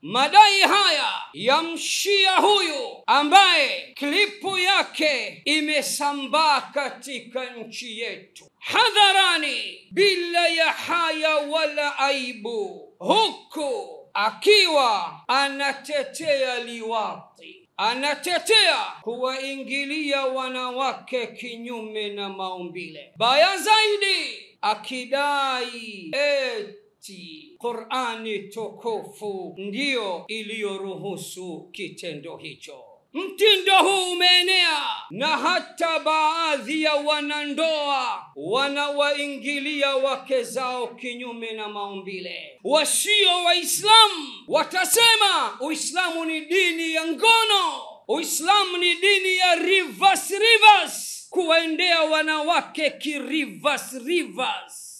Madai haya ya mshia huyu ambaye klipu yake imesambaa katika nchi yetu hadharani bila ya haya wala aibu, huku akiwa anatetea liwati, anatetea kuwaingilia wanawake kinyume na maumbile. Baya zaidi, akidai eti Qur'ani tukufu ndiyo iliyoruhusu kitendo hicho. Mtindo huu umeenea na hata baadhi ya wanandoa wanawaingilia wake zao kinyume na maumbile. Wasio Waislamu watasema Uislamu ni dini ya ngono, Uislamu ni dini ya reverse, kuwaendea wanawake reverse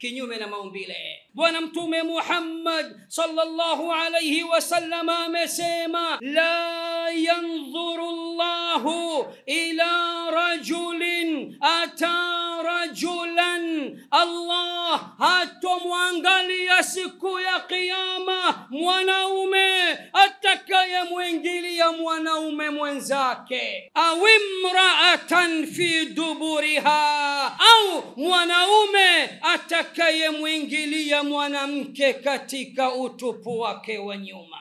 kinyume na maumbile. Bwana Mtume Muhammad sallallahu alayhi wasallam amesema, la yanzuru Allahu ila rajulin ata rajulan, Allah hatomwangalia siku ya kiyama mwanaume atakayemwingilia mwanaume mwenzake, au imra'atan fi duburiha, au mwanaume atakayemwingilia mwanamke katika utupu wake wa nyuma.